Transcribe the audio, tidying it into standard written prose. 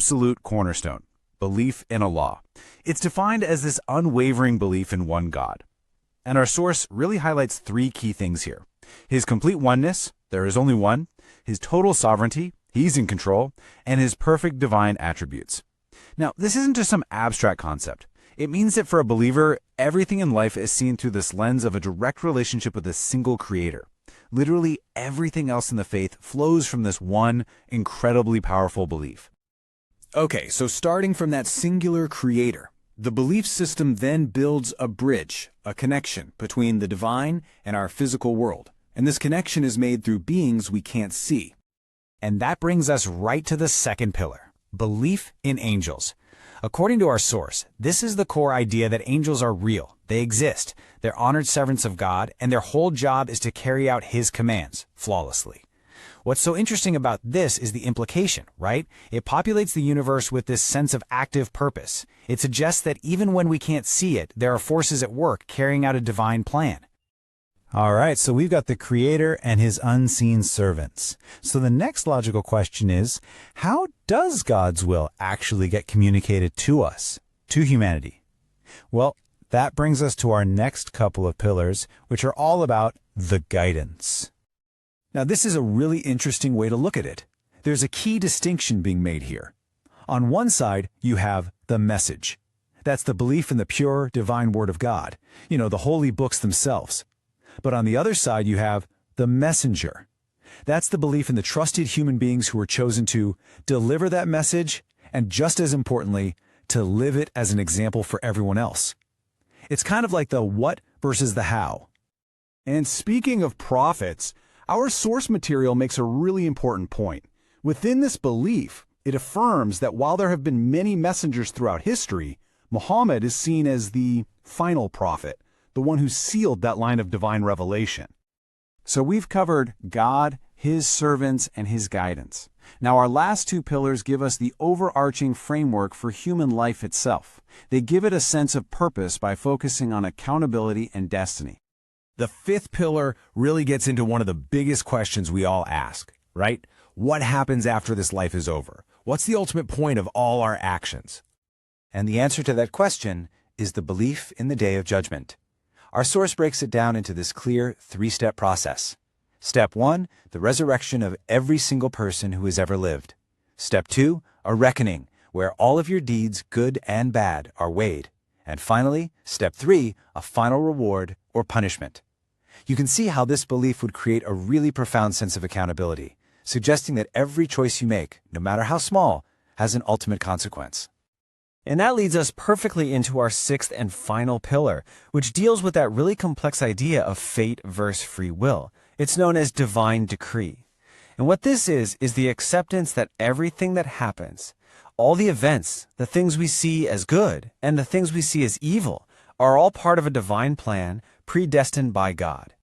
absolute cornerstone, belief in Allah. It's defined as this unwavering belief in one God. And our source really highlights three key things here: His complete oneness, there is only one; His total sovereignty, He's in control; and His perfect divine attributes. Now, this isn't just some abstract concept. It means that for a believer, everything in life is seen through this lens of a direct relationship with a single creator. Literally everything else in the faith flows from this one incredibly powerful belief. Okay, so starting from that singular creator, the belief system then builds a bridge, a connection between the divine and our physical world. And this connection is made through beings we can't see. And that brings us right to the second pillar: belief in angels. According to our source, this is the core idea that angels are real, they exist, they're honored servants of God, and their whole job is to carry out His commands flawlessly. What's so interesting about this is the implication, right? It populates the universe with this sense of active purpose. It suggests that even when we can't see it, there are forces at work carrying out a divine plan. All right, so we've got the Creator and His unseen servants. So the next logical question is, how does God's will actually get communicated to us, to humanity? Well, that brings us to our next couple of pillars, which are all about the guidance. Now, this is a really interesting way to look at it. There's a key distinction being made here. On one side, you have the message. That's the belief in the pure, divine Word of God, the holy books themselves. But on the other side, you have the messenger. That's the belief in the trusted human beings who were chosen to deliver that message and, just as importantly, to live it as an example for everyone else. It's kind of like the what versus the how. And speaking of prophets, our source material makes a really important point. Within this belief, it affirms that while there have been many messengers throughout history, Muhammad is seen as the final prophet, the one who sealed that line of divine revelation. So we've covered God, His servants, and His guidance. Now our last two pillars give us the overarching framework for human life itself. They give it a sense of purpose by focusing on accountability and destiny. The fifth pillar really gets into one of the biggest questions we all ask, right? What happens after this life is over? What's the ultimate point of all our actions? And the answer to that question is the belief in the Day of Judgment. Our source breaks it down into this clear three-step process. Step 1, the resurrection of every single person who has ever lived. Step 2, a reckoning, where all of your deeds, good and bad, are weighed. And finally, Step 3, a final reward or punishment. You can see how this belief would create a really profound sense of accountability, suggesting that every choice you make, no matter how small, has an ultimate consequence. And that leads us perfectly into our sixth and final pillar, which deals with that really complex idea of fate versus free will. It's known as divine decree. And what this is the acceptance that everything that happens, all the events, the things we see as good and the things we see as evil, are all part of a divine plan predestined by God.